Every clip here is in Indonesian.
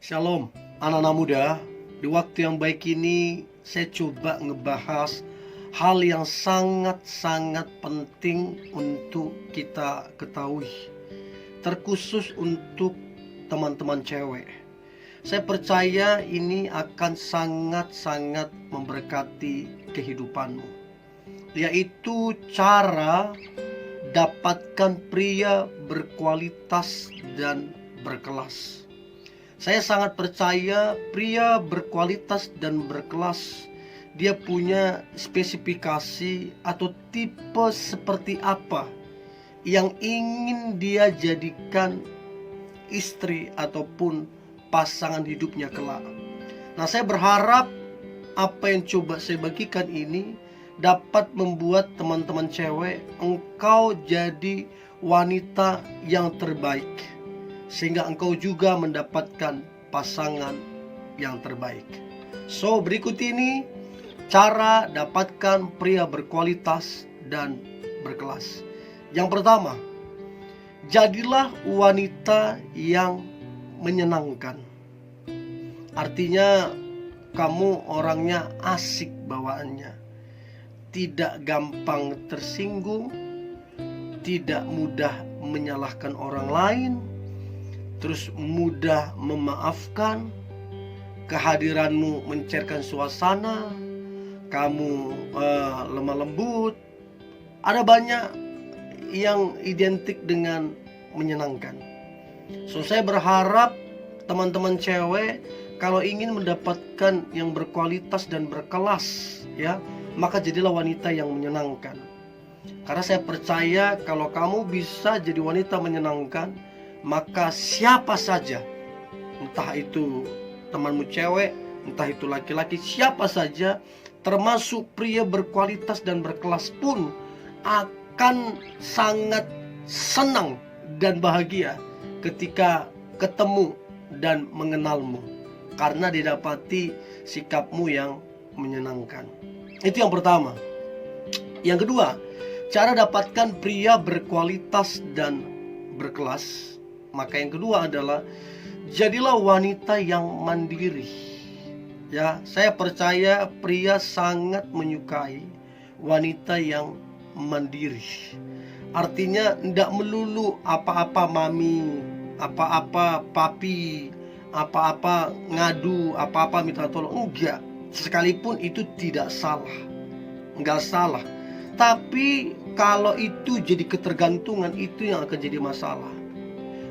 Shalom, anak-anak muda. Di waktu yang baik ini, saya coba ngebahas hal yang sangat-sangat penting untuk kita ketahui, terkhusus untuk teman-teman cewek. Saya percaya ini akan sangat-sangat memberkati kehidupanmu, yaitu cara dapatkan pria berkualitas dan berkelas. Saya sangat percaya pria berkualitas dan berkelas, dia punya spesifikasi atau tipe seperti apa yang ingin dia jadikan istri ataupun pasangan hidupnya kelak. Nah, saya berharap apa yang coba saya bagikan ini dapat membuat teman-teman cewek engkau jadi wanita yang terbaik, sehingga engkau juga mendapatkan pasangan yang terbaik. So, berikut ini cara dapatkan pria berkualitas dan berkelas. Yang pertama, jadilah wanita yang menyenangkan. Artinya kamu orangnya asik bawaannya, tidak gampang tersinggung, tidak mudah menyalahkan orang lain, terus mudah memaafkan, kehadiranmu mencairkan suasana, kamu lemah lembut. Ada banyak yang identik dengan menyenangkan. So, saya berharap teman-teman cewek kalau ingin mendapatkan yang berkualitas dan berkelas, ya, maka jadilah wanita yang menyenangkan. Karena saya percaya kalau kamu bisa jadi wanita menyenangkan, maka siapa saja, entah itu temanmu cewek, entah itu laki-laki, siapa saja, termasuk pria berkualitas dan berkelas pun akan sangat senang dan bahagia ketika ketemu dan mengenalmu, karena didapati sikapmu yang menyenangkan. Itu yang pertama. Yang kedua, cara dapatkan pria berkualitas dan berkelas. Maka yang kedua adalah jadilah wanita yang mandiri. Ya, saya percaya pria sangat menyukai wanita yang mandiri. Artinya tidak melulu apa-apa mami, apa-apa papi, apa-apa ngadu, apa-apa minta tolong. Enggak, sekalipun itu tidak salah, enggak salah. Tapi kalau itu jadi ketergantungan, itu yang akan jadi masalah.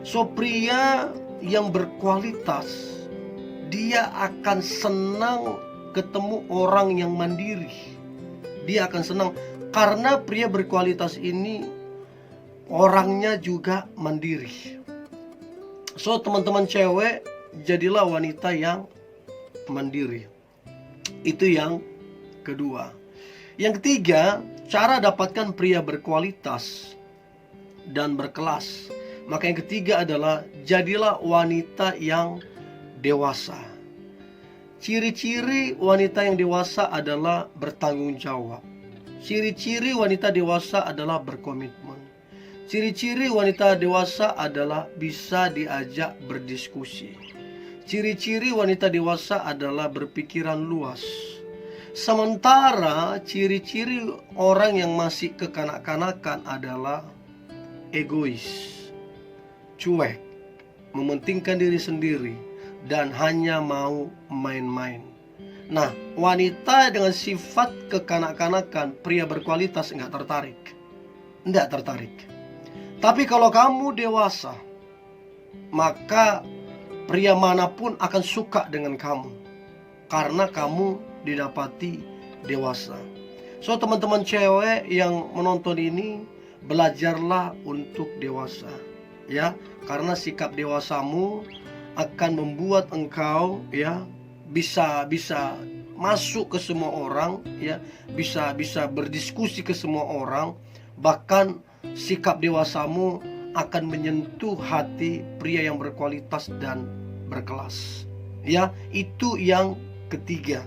So, pria yang berkualitas, dia akan senang ketemu orang yang mandiri. Dia akan senang karena pria berkualitas ini orangnya juga mandiri. So, teman-teman cewek, jadilah wanita yang mandiri. Itu yang kedua. Yang ketiga, cara dapatkan pria berkualitas dan berkelas. Maka yang ketiga adalah jadilah wanita yang dewasa. Ciri-ciri wanita yang dewasa adalah bertanggung jawab. Ciri-ciri wanita dewasa adalah berkomitmen. Ciri-ciri wanita dewasa adalah bisa diajak berdiskusi. Ciri-ciri wanita dewasa adalah berpikiran luas. Sementara ciri-ciri orang yang masih kekanak-kanakan adalah egois, cuek, mementingkan diri sendiri, dan hanya mau main-main. Nah, wanita dengan sifat kekanak-kanakan, pria berkualitas enggak tertarik. Tapi kalau kamu dewasa, maka pria manapun akan suka dengan kamu, karena kamu didapati dewasa. So, teman-teman cewek yang menonton ini, belajarlah untuk dewasa, ya, karena sikap dewasamu akan membuat engkau, ya, bisa masuk ke semua orang, ya, bisa berdiskusi ke semua orang. Bahkan sikap dewasamu akan menyentuh hati pria yang berkualitas dan berkelas. Ya, itu yang ketiga.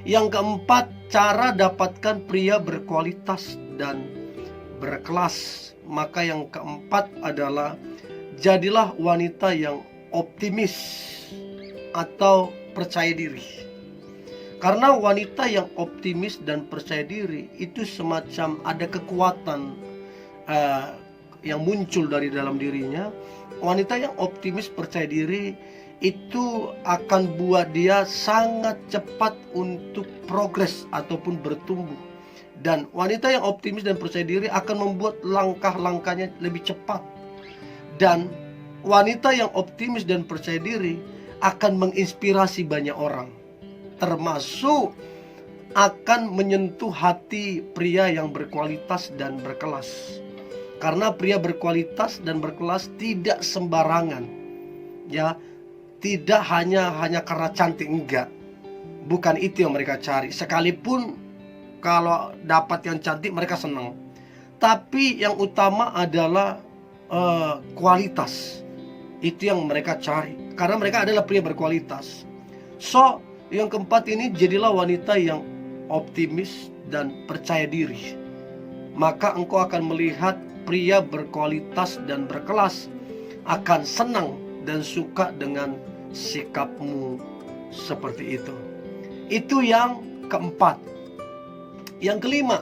Yang keempat, cara dapatkan pria berkualitas dan berkelas. Maka yang keempat adalah jadilah wanita yang optimis. atau percaya diri. Karena wanita yang optimis dan percaya diri itu semacam ada kekuatan yang muncul dari dalam dirinya. Wanita yang optimis percaya diri itu akan buat dia sangat cepat untuk progres ataupun bertumbuh. Dan wanita yang optimis dan percaya diri akan membuat langkah-langkahnya lebih cepat. Dan wanita yang optimis dan percaya diri akan menginspirasi banyak orang, termasuk akan menyentuh hati pria yang berkualitas dan berkelas. Karena pria berkualitas dan berkelas tidak sembarangan, ya, tidak hanya karena cantik, enggak. Bukan itu yang mereka cari. Sekalipun kalau dapat yang cantik mereka senang, tapi yang utama adalah kualitas. Itu yang mereka cari, karena mereka adalah pria berkualitas. So, yang keempat ini, jadilah wanita yang optimis dan percaya diri. Maka engkau akan melihat pria berkualitas dan berkelas akan senang dan suka dengan sikapmu seperti itu. Itu yang keempat. Yang kelima,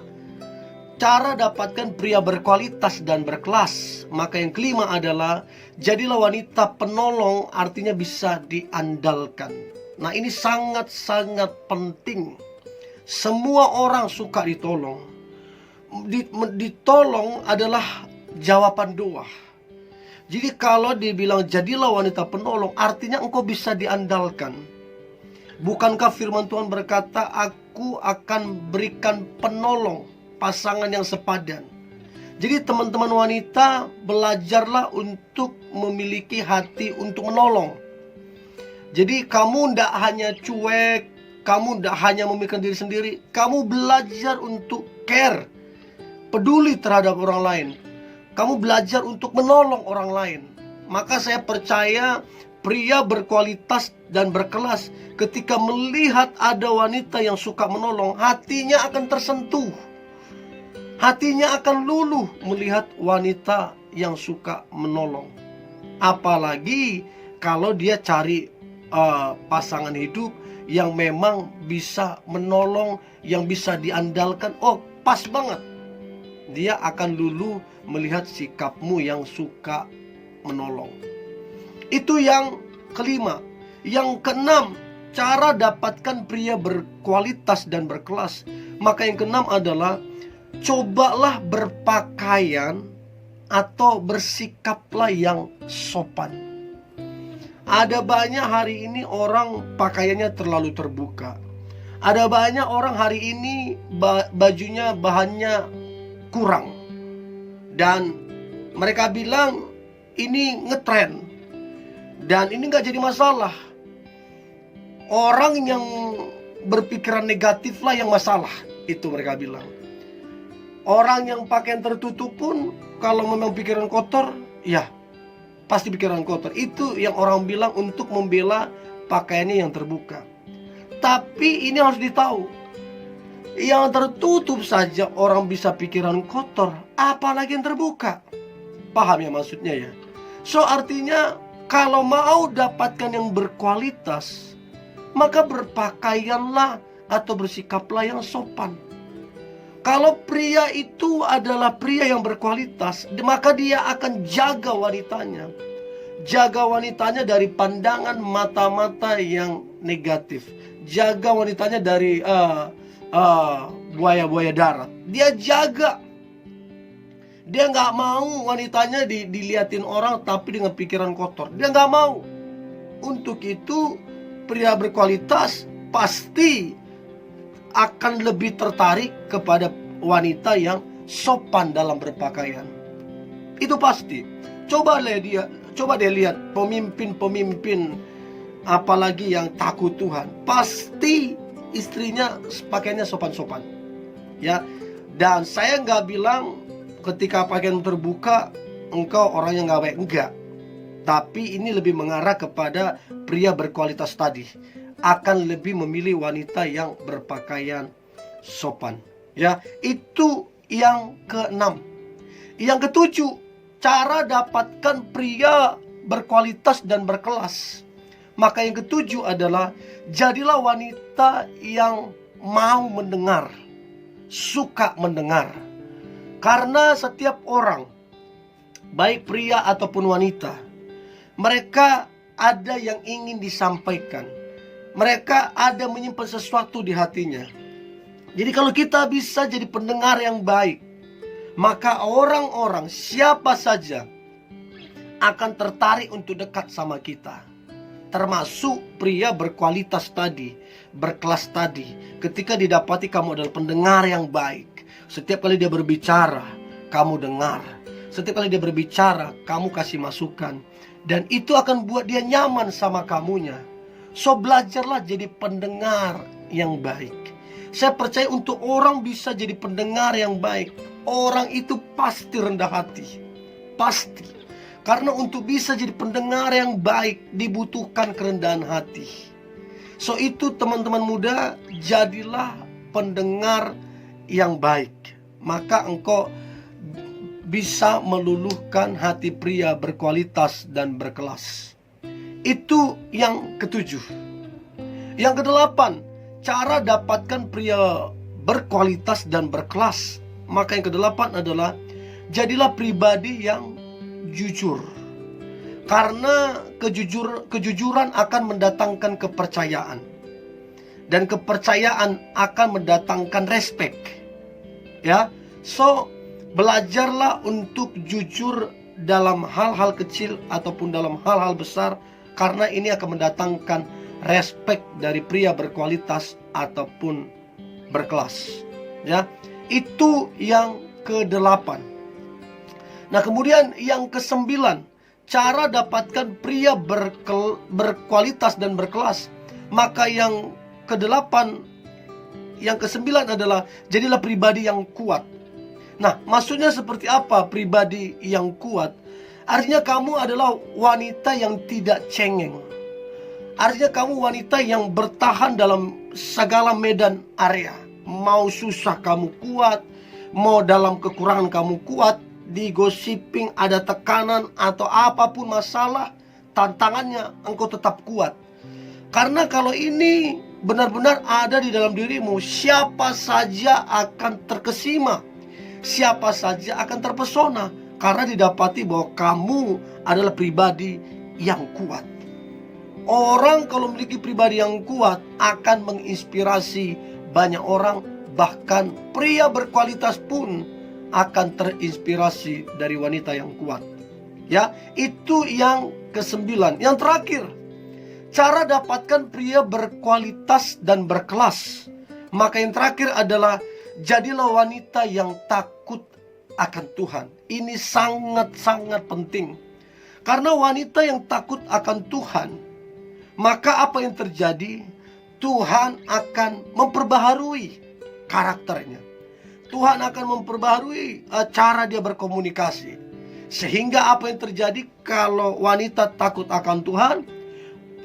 cara dapatkan pria berkualitas dan berkelas. Maka yang kelima adalah jadilah wanita penolong, artinya bisa diandalkan. Nah, ini sangat-sangat penting. Semua orang suka ditolong. Ditolong adalah jawaban doa. Jadi kalau dibilang jadilah wanita penolong, artinya engkau bisa diandalkan. Bukankah firman Tuhan berkata, aku akan berikan penolong, pasangan yang sepadan. Jadi teman-teman wanita, belajarlah untuk memiliki hati untuk menolong. Jadi kamu tidak hanya cuek, kamu tidak hanya memikirkan diri sendiri, kamu belajar untuk care, peduli terhadap orang lain. Kamu belajar untuk menolong orang lain. Maka saya percaya pria berkualitas dan berkelas ketika melihat ada wanita yang suka menolong, hatinya akan tersentuh. Hatinya akan luluh melihat wanita yang suka menolong. Apalagi kalau dia cari pasangan hidup yang memang bisa menolong, yang bisa diandalkan. Oh, pas banget. Dia akan luluh melihat sikapmu yang suka menolong. Itu yang kelima. Yang keenam, cara dapatkan pria berkualitas dan berkelas. Maka yang keenam adalah cobalah berpakaian atau bersikaplah yang sopan. Ada banyak hari ini orang pakaiannya terlalu terbuka. Ada banyak orang hari ini bajunya bahannya kurang. Dan mereka bilang ini ngetren. Dan ini gak jadi masalah. Orang yang berpikiran negatif lah yang masalah. Itu mereka bilang. Orang yang pakaian tertutup pun kalau memang pikiran kotor, ya pasti pikiran kotor. Itu yang orang bilang untuk membela pakaiannya yang terbuka. Tapi ini harus ditahu, yang tertutup saja orang bisa pikiran kotor, apalagi yang terbuka. Paham ya maksudnya ya? So artinya kalau mau dapatkan yang berkualitas, maka berpakaianlah atau bersikaplah yang sopan. Kalau pria itu adalah pria yang berkualitas, maka dia akan jaga wanitanya. Jaga wanitanya dari pandangan mata-mata yang negatif. Jaga wanitanya dari buaya-buaya darat. Dia jaga. Dia nggak mau wanitanya diliatin orang tapi dengan pikiran kotor. Dia nggak mau. Untuk itu pria berkualitas pasti akan lebih tertarik kepada wanita yang sopan dalam berpakaian. Itu pasti. Coba deh lihat pemimpin-pemimpin, apalagi yang takut Tuhan, pasti istrinya pakaiannya sopan-sopan. Ya. Dan saya nggak bilang ketika pakaian terbuka engkau orang yang nggak baik, enggak. Tapi ini lebih mengarah kepada pria berkualitas tadi akan lebih memilih wanita yang berpakaian sopan. Ya, itu yang keenam. Yang ketujuh, cara dapatkan pria berkualitas dan berkelas. Maka yang ketujuh adalah jadilah wanita yang mau mendengar, suka mendengar. Karena setiap orang, baik pria ataupun wanita, mereka ada yang ingin disampaikan. Mereka ada menyimpan sesuatu di hatinya. Jadi kalau kita bisa jadi pendengar yang baik, maka orang-orang siapa saja akan tertarik untuk dekat sama kita. Termasuk pria berkualitas tadi, berkelas tadi. Ketika didapati kamu adalah pendengar yang baik, setiap kali dia berbicara, kamu dengar. Setiap kali dia berbicara, kamu kasih masukan. Dan itu akan buat dia nyaman sama kamunya. So belajarlah jadi pendengar yang baik. Saya percaya untuk orang bisa jadi pendengar yang baik, orang itu pasti rendah hati. Pasti. Karena untuk bisa jadi pendengar yang baik dibutuhkan kerendahan hati. So itu teman-teman muda, jadilah pendengar yang baik. Maka engkau bisa meluluhkan hati pria berkualitas dan berkelas. Itu yang ketujuh. Yang kedelapan, cara dapatkan pria berkualitas dan berkelas. Maka yang kedelapan adalah jadilah pribadi yang jujur. Karena kejujuran akan mendatangkan kepercayaan. Dan kepercayaan akan mendatangkan respek. Ya. So belajarlah untuk jujur dalam hal-hal kecil ataupun dalam hal-hal besar, karena ini akan mendatangkan respek dari pria berkualitas ataupun berkelas. Ya, itu yang kedelapan. Nah, kemudian yang kesembilan, cara dapatkan pria berkualitas dan berkelas. Maka yang kedelapan, yang kesembilan adalah jadilah pribadi yang kuat. Nah, maksudnya seperti apa pribadi yang kuat? Artinya kamu adalah wanita yang tidak cengeng. Artinya kamu wanita yang bertahan dalam segala medan area. Mau susah kamu kuat, mau dalam kekurangan kamu kuat, digosiping ada tekanan atau apapun masalah, tantangannya engkau tetap kuat. Karena kalau ini benar-benar ada di dalam dirimu, siapa saja akan terkesima, siapa saja akan terpesona, karena didapati bahwa kamu adalah pribadi yang kuat. Orang kalau memiliki pribadi yang kuat akan menginspirasi banyak orang. Bahkan pria berkualitas pun akan terinspirasi dari wanita yang kuat. Ya, itu yang kesembilan. Yang terakhir, cara dapatkan pria berkualitas dan berkelas. Maka yang terakhir adalah jadilah wanita yang takut akan Tuhan. Ini sangat-sangat penting. Karena wanita yang takut akan Tuhan, maka apa yang terjadi? Tuhan akan memperbaharui karakternya. Tuhan akan memperbaharui cara dia berkomunikasi. Sehingga apa yang terjadi kalau wanita takut akan Tuhan?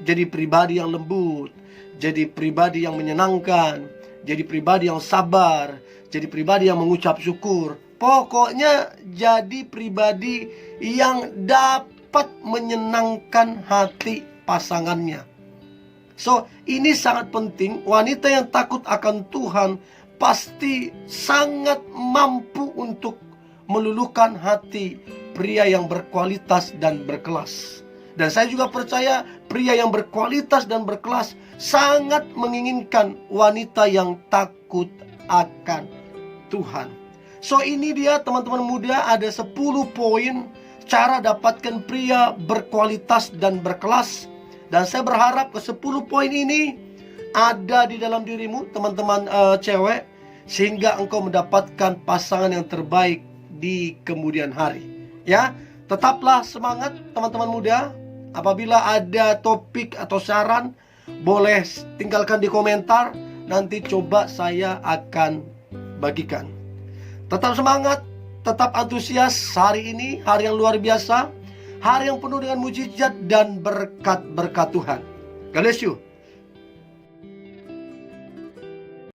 Jadi pribadi yang lembut, jadi pribadi yang menyenangkan, jadi pribadi yang sabar, jadi pribadi yang mengucap syukur. Pokoknya jadi pribadi yang dapat menyenangkan hati pasangannya. So, ini sangat penting. Wanita yang takut akan Tuhan pasti sangat mampu untuk meluluhkan hati pria yang berkualitas dan berkelas. Dan saya juga percaya pria yang berkualitas dan berkelas sangat menginginkan wanita yang takut akan Tuhan. So, ini dia teman-teman muda, ada 10 poin cara dapatkan pria berkualitas dan berkelas. Dan saya berharap ke 10 poin ini ada di dalam dirimu, teman-teman cewek, sehingga engkau mendapatkan pasangan yang terbaik di kemudian hari. Ya, tetaplah semangat teman-teman muda. Apabila ada topik atau saran, boleh tinggalkan di komentar. Nanti coba saya akan bagikan. Tetap semangat, tetap antusias. Hari ini hari yang luar biasa, hari yang penuh dengan mujizat dan berkat-berkat Tuhan. God bless you.